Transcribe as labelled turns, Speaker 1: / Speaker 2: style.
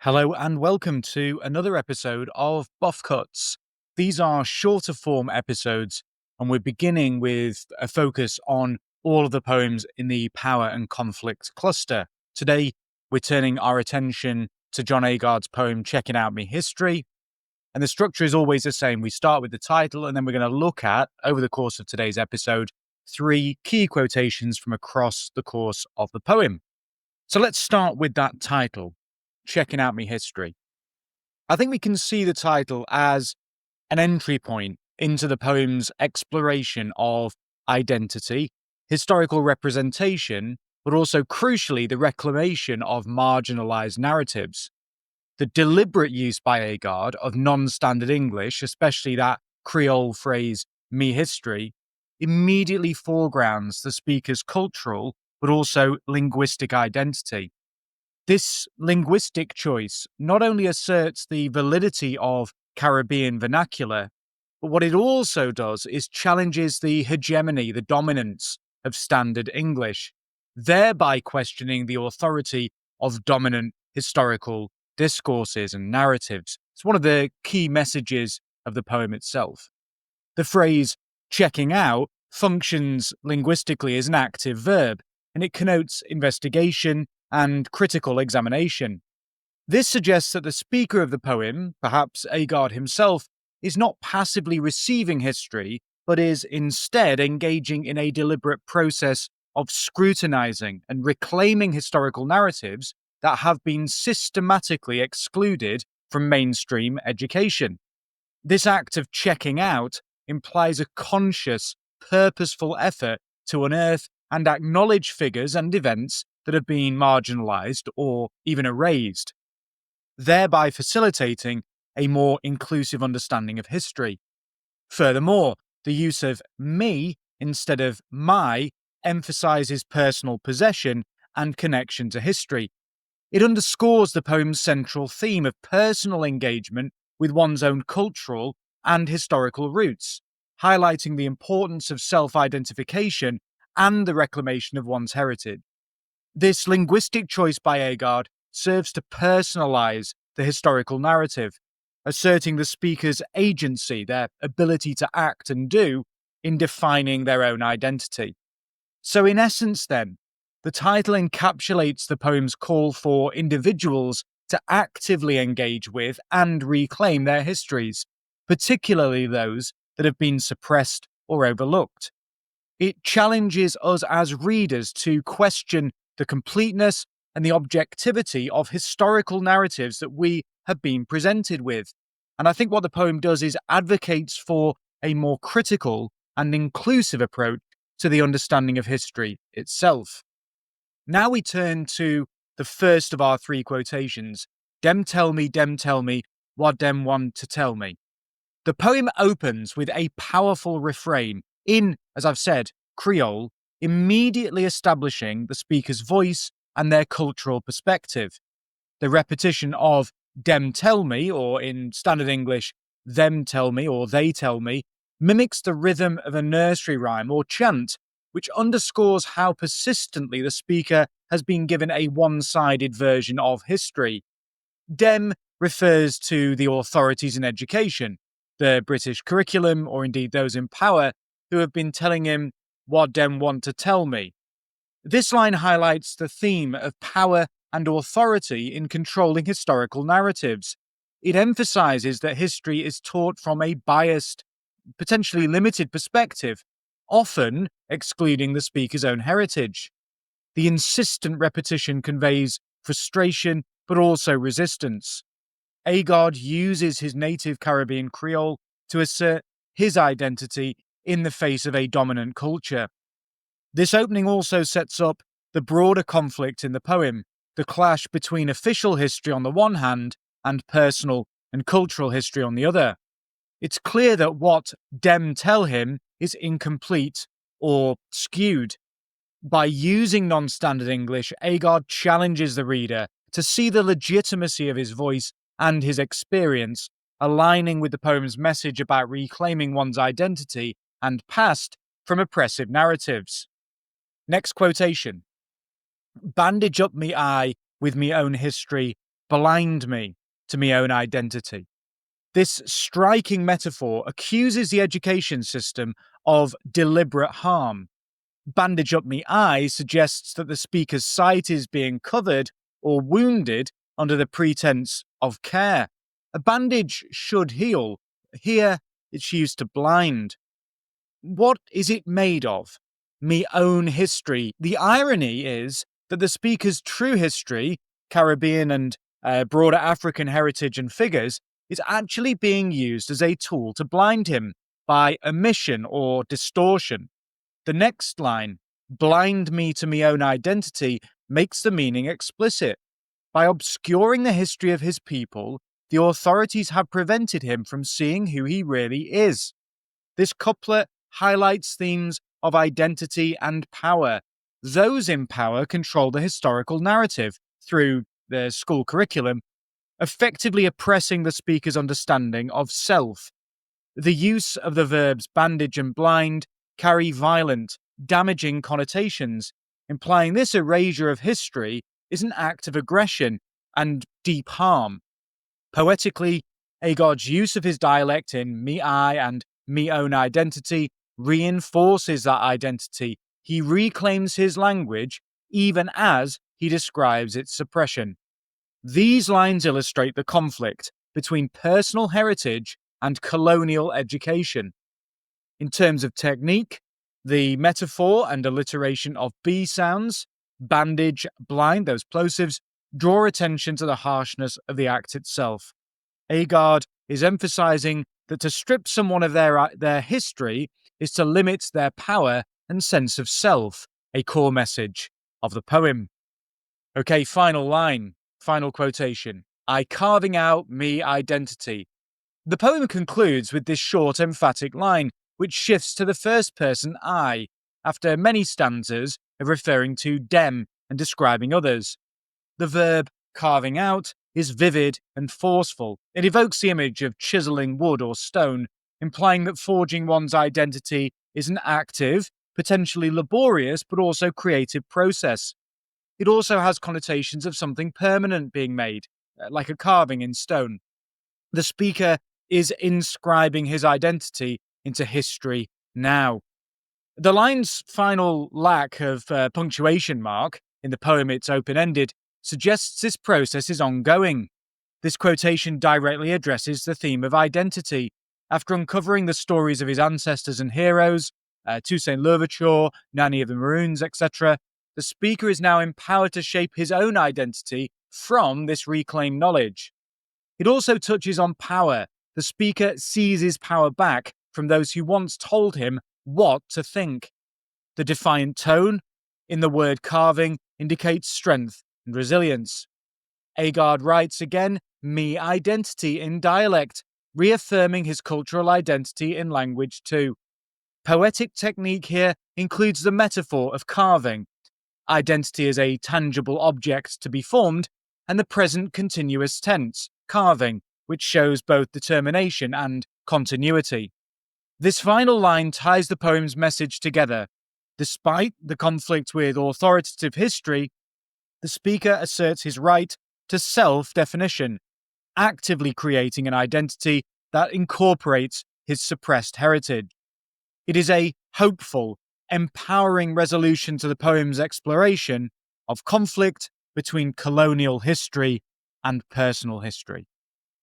Speaker 1: Hello and welcome to another episode of Baughcuts. These are shorter form episodes, and we're beginning with a focus on all of the poems in the power and conflict cluster. Today, we're turning our attention to John Agard's poem Checking Out Me History. And the structure is always the same. We start with the title, and then we're going to look at, over the course of today's episode, three key quotations from across the course of the poem. So let's start with that title, Checking Out Me History. I think we can see the title as an entry point into the poem's exploration of identity, historical representation, but also crucially the reclamation of marginalized narratives. The deliberate use by Agard of non-standard English, especially that Creole phrase, me history, immediately foregrounds the speaker's cultural but also linguistic identity. This linguistic choice not only asserts the validity of Caribbean vernacular, but what it also does is challenges the hegemony, the dominance of standard English, thereby questioning the authority of dominant historical discourses and narratives. It's one of the key messages of the poem itself. The phrase checking out functions linguistically as an active verb, and it connotes investigation and critical examination. This suggests that the speaker of the poem, perhaps Agard himself, is not passively receiving history, but is instead engaging in a deliberate process of scrutinizing and reclaiming historical narratives that have been systematically excluded from mainstream education. This act of checking out implies a conscious, purposeful effort to unearth and acknowledge figures and events that have been marginalized or even erased, thereby facilitating a more inclusive understanding of history. Furthermore, the use of me instead of my emphasizes personal possession and connection to history. It underscores the poem's central theme of personal engagement with one's own cultural and historical roots, highlighting the importance of self-identification and the reclamation of one's heritage. This linguistic choice by Agard serves to personalize the historical narrative, asserting the speaker's agency, their ability to act and do, in defining their own identity. So in essence then, the title encapsulates the poem's call for individuals to actively engage with and reclaim their histories, particularly those that have been suppressed or overlooked. It challenges us as readers to question the completeness and the objectivity of historical narratives that we have been presented with. And I think what the poem does is advocates for a more critical and inclusive approach to the understanding of history itself. Now we turn to the first of our three quotations, dem tell me, what dem want to tell me. The poem opens with a powerful refrain in, as I've said, Creole, immediately establishing the speaker's voice and their cultural perspective. The repetition of dem tell me, or in standard English, them tell me or they tell me, mimics the rhythm of a nursery rhyme or chant, which underscores how persistently the speaker has been given a one-sided version of history. Dem refers to the authorities in education, the British curriculum, or indeed those in power, who have been telling him what dem want to tell me. This line highlights the theme of power and authority in controlling historical narratives. It emphasizes that history is taught from a biased, potentially limited perspective, often excluding the speaker's own heritage. The insistent repetition conveys frustration, but also resistance. Agard uses his native Caribbean Creole to assert his identity in the face of a dominant culture. This opening also sets up the broader conflict in the poem, the clash between official history on the one hand and personal and cultural history on the other. It's clear that what dem tell him is incomplete or skewed. By using non-standard English, Agard challenges the reader to see the legitimacy of his voice and his experience, aligning with the poem's message about reclaiming one's identity and past from oppressive narratives. Next quotation. Bandage up me eye with me own history, blind me to my own identity. This striking metaphor accuses the education system of deliberate harm. Bandage up me eye suggests that the speaker's sight is being covered or wounded under the pretense of care. A bandage should heal. Here, it's used to blind. What is it made of? Me own history. The irony is that the speaker's true history, Caribbean and broader African heritage and figures, is actually being used as a tool to blind him by omission or distortion. The next line, blind me to my own identity, makes the meaning explicit. By obscuring the history of his people, the authorities have prevented him from seeing who he really is. This couplet highlights themes of identity and power. Those in power control the historical narrative through the school curriculum, effectively oppressing the speaker's understanding of self. The use of the verbs bandage and blind carry violent, damaging connotations, implying this erasure of history is an act of aggression and deep harm. Poetically, Agard's use of his dialect in me I and me own identity reinforces that identity. He reclaims his language even as he describes its suppression. These lines illustrate the conflict between personal heritage and colonial education. In terms of technique, the metaphor and alliteration of B sounds, bandage, blind, those plosives, draw attention to the harshness of the act itself. Agard is emphasizing that to strip someone of their history is to limit their power and sense of self, a core message of the poem. Okay, final line, final quotation. I carving out me identity. The poem concludes with this short, emphatic line, which shifts to the first person I, after many stanzas of referring to them and describing others. The verb carving out is vivid and forceful. It evokes the image of chiseling wood or stone, implying that forging one's identity is an active, potentially laborious, but also creative process. It also has connotations of something permanent being made, like a carving in stone. The speaker is inscribing his identity into history now. The line's final lack of punctuation mark, in the poem it's open-ended, suggests this process is ongoing. This quotation directly addresses the theme of identity. After uncovering the stories of his ancestors and heroes, Toussaint Louverture, Nanny of the Maroons, etc., the speaker is now empowered to shape his own identity from this reclaimed knowledge. It also touches on power. The speaker seizes power back from those who once told him what to think. The defiant tone in the word carving indicates strength and resilience. Agard writes again, me identity in dialect, reaffirming his cultural identity in language too. Poetic technique here includes the metaphor of carving. Identity is a tangible object to be formed, and the present continuous tense, carving, which shows both determination and continuity. This final line ties the poem's message together. Despite the conflict with authoritative history, the speaker asserts his right to self-definition, actively creating an identity that incorporates his suppressed heritage. It is a hopeful, empowering resolution to the poem's exploration of conflict between colonial history and personal history.